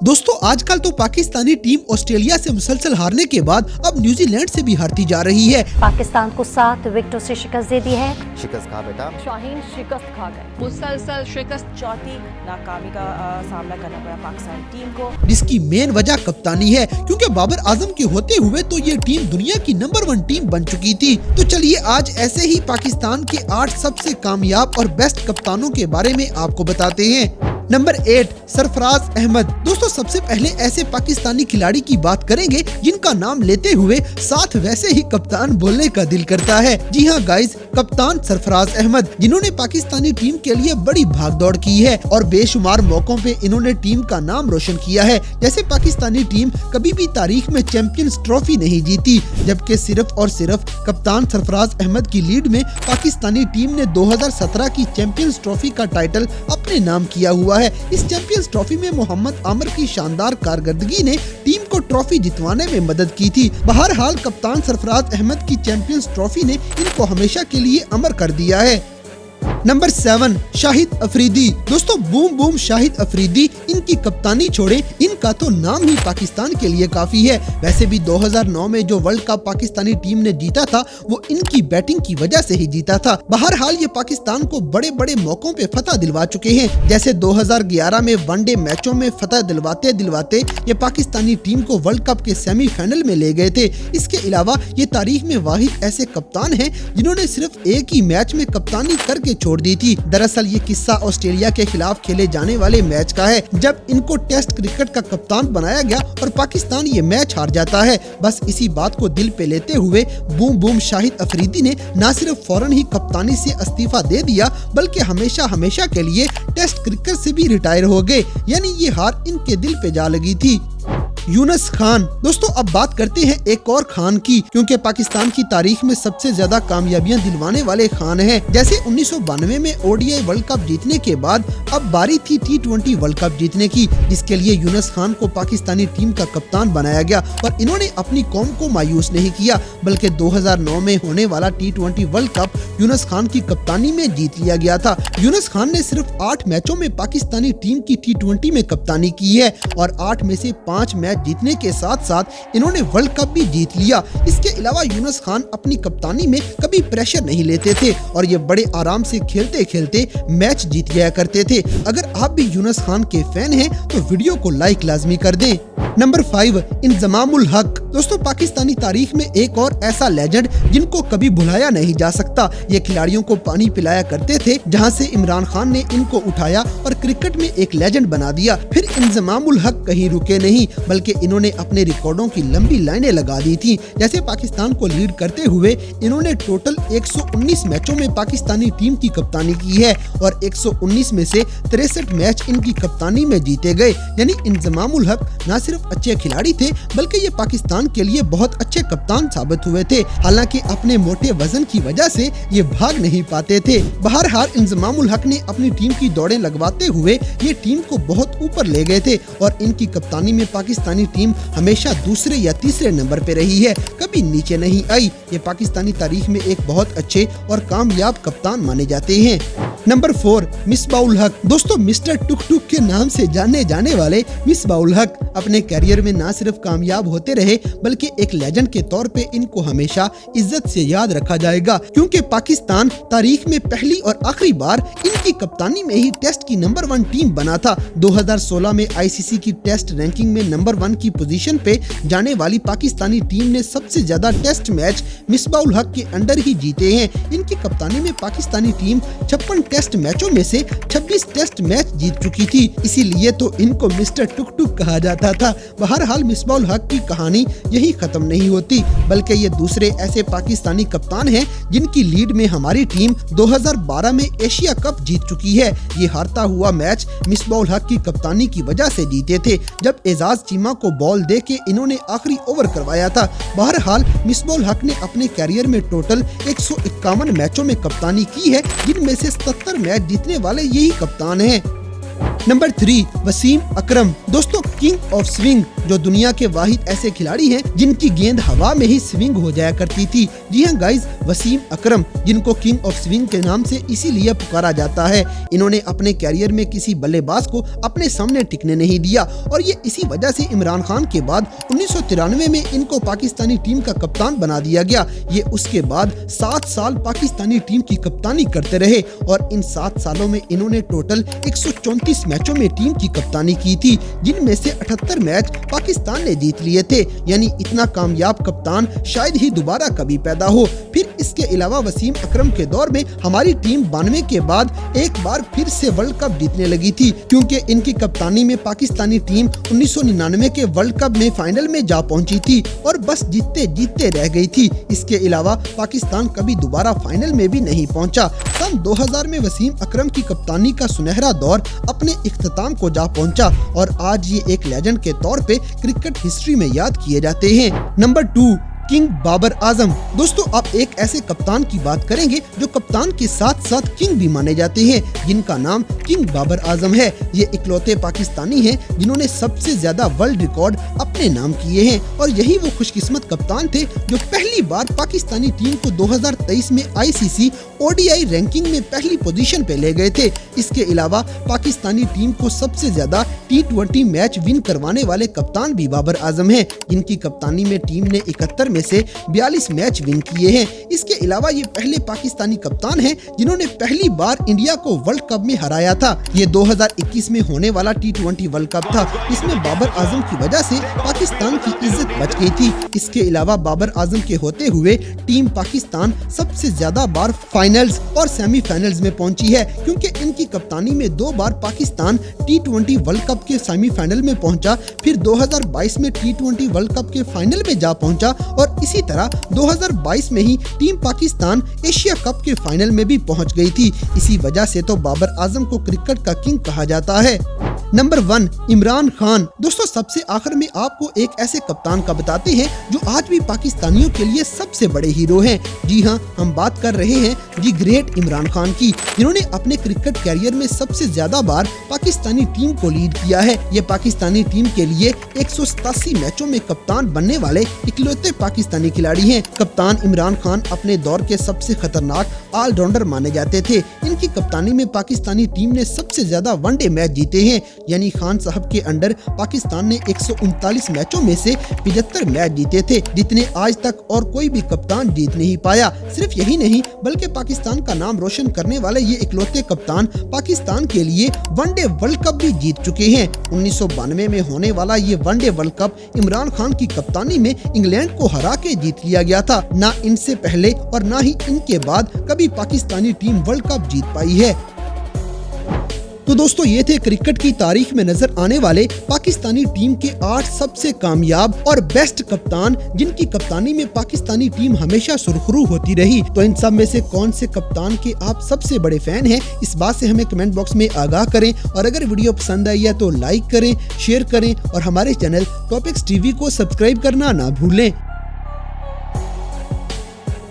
दोस्तों आजकल तो पाकिस्तानी टीम ऑस्ट्रेलिया से मुसलसल हारने के बाद अब न्यूजीलैंड से भी हारती जा रही है। पाकिस्तान को 7 विकेटों से शिकस्त दे दी है। शिकस्त खा बेटा, शाहीन शिकस्त खा गए, मुसलसल शिकस्त, चौथी नाकामी का सामना करना पड़ा पाकिस्तानी टीम को, जिसकी मेन वजह कप्तानी है, क्योंकि बाबर आजम के होते हुए तो ये टीम दुनिया की नंबर 1 टीम बन चुकी थी। तो चलिए आज ऐसे ही पाकिस्तान के 8 सबसे कामयाब और बेस्ट कप्तानों के बारे में आपको बताते हैं। नंबर 8 सरफराज अहमद। दोस्तों सबसे पहले ऐसे पाकिस्तानी खिलाड़ी की बात करेंगे जिनका नाम लेते हुए साथ वैसे ही कप्तान बोलने का दिल करता है। जी हाँ गाइस, कप्तान सरफराज अहमद, जिन्होंने पाकिस्तानी टीम के लिए बड़ी भागदौड़ की है और बेशुमार मौकों पे इन्होंने टीम का नाम रोशन किया है। जैसे पाकिस्तानी टीम कभी भी तारीख में चैंपियंस ट्रॉफी नहीं जीती, जबकि सिर्फ और सिर्फ कप्तान सरफराज अहमद की लीड में पाकिस्तानी टीम ने 2017 की चैंपियंस ट्रॉफी का टाइटल अपने नाम किया हुआ है। इस चैंपियंस ट्रॉफी में मोहम्मद आमिर की शानदार कारकर्दगी ने टीम को ट्रॉफी जितवाने में मदद की थी। बहरहाल कप्तान सरफराज अहमद की चैंपियंस ट्रॉफी ने इनको हमेशा के लिए अमर कर दिया है। नंबर 7 शाहिद अफरीदी। दोस्तों बूम बूम शाहिद अफरीदी, इनकी कप्तानी छोड़े, इनका तो नाम ही पाकिस्तान के लिए काफी है। वैसे भी 2009 में जो वर्ल्ड कप पाकिस्तानी टीम ने जीता था वो इनकी बैटिंग की वजह से ही जीता था। बहरहाल ये पाकिस्तान को बड़े बड़े मौकों पे फतह दिलवा चुके हैं। जैसे 2011 में वनडे मैचों में फतह दिलवाते दिलवाते ये पाकिस्तानी टीम को वर्ल्ड कप के सेमीफाइनल में ले गए थे। इसके अलावा ये तारीख में वाहिद ऐसे कप्तान हैं जिन्होंने सिर्फ एक ही मैच में कप्तानी करके छोड़ दी थी। दरअसल ये किस्सा ऑस्ट्रेलिया के खिलाफ खेले जाने वाले मैच का है, जब इनको टेस्ट क्रिकेट का कप्तान बनाया गया और पाकिस्तान ये मैच हार जाता है। बस इसी बात को दिल पे लेते हुए बूम बूम शाहिद अफरीदी ने न सिर्फ फौरन ही कप्तानी से इस्तीफा दे दिया, बल्कि हमेशा हमेशा के लिए टेस्ट क्रिकेट से भी रिटायर हो गए। यानी ये हार इनके दिल पे जा लगी थी। यूनुस खान। दोस्तों अब बात करते हैं एक और खान की, क्योंकि पाकिस्तान की तारीख में सबसे ज्यादा कामयाबियां दिलवाने वाले खान हैं। जैसे 1992 में ओडीआई वर्ल्ड कप जीतने के बाद अब बारी थी T20 वर्ल्ड कप जीतने की, जिसके लिए यूनुस खान को पाकिस्तानी टीम का कप्तान बनाया गया। और इन्होंने अपनी कौम को मायूस नहीं किया, बल्कि 2009 में होने वाला T20 world cup Yunus Khan की कप्तानी में जीत लिया गया था। यूनुस खान ने सिर्फ 8 मैचों में पाकिस्तानी टीम की T20 में कप्तानी की है और 8 में से 5 मैच जीतने के साथ साथ इन्होंने वर्ल्ड कप भी जीत लिया। इसके अलावा यूनुस खान अपनी कप्तानी में कभी प्रेशर नहीं लेते थे और ये बड़े आराम से खेलते खेलते मैच जीत गया करते थे। अगर आप भी यूनुस खान के फैन हैं तो वीडियो को लाइक लाजमी कर दें। नंबर 5 इंजमामुल हक। दोस्तों पाकिस्तानी तारीख में एक और ऐसा लेजेंड जिनको कभी भुलाया नहीं जा सकता। ये खिलाड़ियों को पानी पिलाया करते थे, जहां से इमरान खान ने इनको उठाया और क्रिकेट में एक लेजेंड बना दिया। फिर इंजमामुल हक कहीं रुके नहीं, बल्कि इन्होंने अपने रिकॉर्डों की लंबी लाइनें लगा दी थी। जैसे पाकिस्तान को लीड करते हुए इन्होंने टोटल 119 मैचों में पाकिस्तानी टीम की कप्तानी की है और 119 में से 63 मैच इनकी कप्तानी में जीते गए। यानी इंजमामुल हक न सिर्फ अच्छे खिलाड़ी थे, बल्कि ये पाकिस्तान के लिए बहुत अच्छे कप्तान साबित हुए थे। हालांकि अपने मोटे वजन की वजह से ये भाग नहीं पाते थे। बहरहाल इंजमामुल हक ने अपनी टीम की दौड़ें लगवाते हुए ये टीम को बहुत ऊपर ले गए थे और इनकी कप्तानी में पाकिस्तानी टीम हमेशा दूसरे या तीसरे नंबर पे रही है, कभी नीचे नहीं आई। ये पाकिस्तानी तारीख में एक बहुत अच्छे और कामयाब कप्तान माने जाते हैं। नंबर 4 मिसबाउल हक। दोस्तों मिस्टर टुक टुक के नाम से जाने जाने वाले मिसबाउल हक अपने कैरियर में न सिर्फ कामयाब होते रहे, बल्कि एक लेजेंड के तौर पे इनको हमेशा इज्जत से याद रखा जाएगा, क्योंकि पाकिस्तान तारीख में पहली और आखिरी बार इनकी कप्तानी में ही टेस्ट की नंबर 1 टीम बना था। 2016 में आईसीसी की टेस्ट रैंकिंग में नंबर 1 की पोजीशन पे जाने वाली पाकिस्तानी टीम ने सबसे ज्यादा टेस्ट मैच मिसबाउल हक के अंडर ही जीते हैं। इनकी कप्तानी में पाकिस्तानी टीम 56 टेस्ट मैचों में से 26 टेस्ट मैच जीत चुकी थी, इसीलिए तो इनको मिस्टर टुक टुक कहा जाता था। बहरहाल मिसबाउल हक की कहानी यही खत्म नहीं होती, बल्कि ये दूसरे ऐसे पाकिस्तानी कप्तान हैं जिनकी लीड में हमारी टीम 2012 में एशिया कप जीत चुकी है। ये हारता हुआ मैच मिसबाउल हक की कप्तानी की वजह से जीते थे, जब एजाज चीमा को बॉल दे के इन्होंने आखिरी ओवर करवाया था। बहरहाल मिसबाउल हक ने अपने कैरियर में टोटल 151 मैचों में कप्तानी की है, जिनमें से 77 मैच जीतने वाले यही कप्तान हैं। नंबर 3 वसीम अकरम। दोस्तों किंग ऑफ स्विंग। जो दुनिया के वाहिद ऐसे खिलाड़ी हैं जिनकी गेंद हवा में ही स्विंग हो जाया करती थी। जी हाँ गाइस, वसीम अकरम, जिनको किंग ऑफ स्विंग के नाम से इसीलिए पुकारा जाता है। इन्होंने अपने कैरियर में किसी बल्लेबाज को अपने सामने टिकने नहीं दिया और ये इसी वजह से इमरान खान के बाद 1993 में इनको पाकिस्तानी टीम का कप्तान बना दिया गया। ये उसके बाद 7 साल पाकिस्तानी टीम की कप्तानी करते रहे और इन 7 सालों में इन्होंने टोटल 134 मैचों में टीम की कप्तानी की थी, जिनमें से 78 मैच पाकिस्तान ने जीत लिए थे। यानी इतना कामयाब कप्तान शायद ही दोबारा कभी पैदा हो। फिर इसके अलावा वसीम अकरम के दौर में हमारी टीम 92 के बाद एक बार फिर से वर्ल्ड कप जीतने लगी थी, क्योंकि इनकी कप्तानी में पाकिस्तानी टीम 1999 के वर्ल्ड कप में फाइनल में जा पहुंची थी और बस जीतते जीतते रह गई थी। इसके अलावा पाकिस्तान कभी दोबारा फाइनल में भी नहीं पहुंचा। सन 2000 में वसीम अकरम की कप्तानी का सुनहरा दौर अपने इख्तिताम को जा पहुंचा और आज ये एक लेजेंड के तौर पे क्रिकेट हिस्ट्री में याद किए जाते हैं। Number 2, king Babar Azam. दोस्तों, आप एक ऐसे कप्तान की बात करेंगे जो कप्तान के साथ साथ किंग भी माने जाते हैं, जिनका नाम किंग बाबर आजम है। ये इकलौते पाकिस्तानी हैं जिन्होंने सबसे ज्यादा वर्ल्ड रिकॉर्ड अपने नाम किए हैं और यही वो खुशकिस्मत कप्तान थे जो पहली बार पाकिस्तानी टीम को 2023 में ICC ODI रैंकिंग में पहली पोजीशन पे ले गए थे। इसके अलावा पाकिस्तानी टीम को सबसे ज्यादा T20 मैच विन करवाने वाले कप्तान भी बाबर आजम हैं, जिनकी कप्तानी में टीम ने 71 में से 42 मैच विन किए हैं। इसके अलावा ये पहले पाकिस्तानी कप्तान हैं जिन्होंने पहली बार इंडिया को वर्ल्ड कप में हराया था। ये 2021 में होने वाला T20 वर्ल्ड कप था। इसमें बाबर आजम की वजह से पाकिस्तान की इज्जत बच गई थी। इसके अलावा बाबर आजम के होते हुए टीम पाकिस्तान सबसे ज्यादा बार फाइनल्स और सेमीफाइनल्स में पहुंची है, क्योंकि इनकी कप्तानी में 2 बार पाकिस्तान T20 वर्ल्ड कप के सेमीफाइनल में पहुंचा, फिर 2022 में T20 वर्ल्ड कप के फाइनल में जा पहुंचा और इसी तरह 2022 में ही टीम पाकिस्तान एशिया कप के फाइनल में भी पहुंच गई थी। इसी वजह से तो बाबर आजम को क्रिकेट का किंग कहा जाता है। नंबर 1, इमरान खान। दोस्तों, सबसे आखिर में आपको एक ऐसे कप्तान का बताते हैं जो आज भी पाकिस्तानियों के लिए सबसे बड़े हीरो हैं। जी हाँ, हम बात कर रहे हैं दी ग्रेट इमरान खान की, जिन्होंने अपने क्रिकेट कैरियर में सबसे ज्यादा बार पाकिस्तानी टीम को लीड किया है। ये पाकिस्तानी टीम के लिए 187 मैचों में कप्तान बनने वाले इकलौते पाकिस्तानी खिलाड़ी हैं। कप्तान इमरान खान अपने दौर के सबसे खतरनाक ऑलराउंडर माने जाते थे। इनकी कप्तानी में पाकिस्तानी टीम ने सबसे ज्यादा वनडे मैच जीते हैं, यानी खान साहब के अंडर पाकिस्तान ने 139 मैचों में से 75 मैच जीते थे, जितने आज तक और कोई भी कप्तान जीत नहीं पाया। सिर्फ यही नहीं बल्कि पाकिस्तान का नाम रोशन करने वाले ये इकलौते कप्तान पाकिस्तान के लिए वनडे वर्ल्ड कप भी जीत चुके हैं। 1992 में होने वाला ये one day world cup Imran Khan की कप्तानी में इंग्लैंड को हरा के जीत लिया गया था। ना इनसे पहले और ना ही इनके बाद कभी पाकिस्तानी टीम वर्ल्ड कप जीत पाई है। तो दोस्तों, ये थे क्रिकेट की तारीख में नजर आने वाले पाकिस्तानी टीम के 8 सबसे कामयाब और बेस्ट कप्तान, जिनकी कप्तानी में पाकिस्तानी टीम हमेशा सुरखरू होती रही। तो इन सब में से कौन से कप्तान के आप सबसे बड़े फैन हैं, इस बात से हमें कमेंट बॉक्स में आगाह करें और अगर वीडियो पसंद आई है तो लाइक करें, शेयर करें और हमारे चैनल टॉपिक्स टीवी को सब्सक्राइब करना ना भूलें।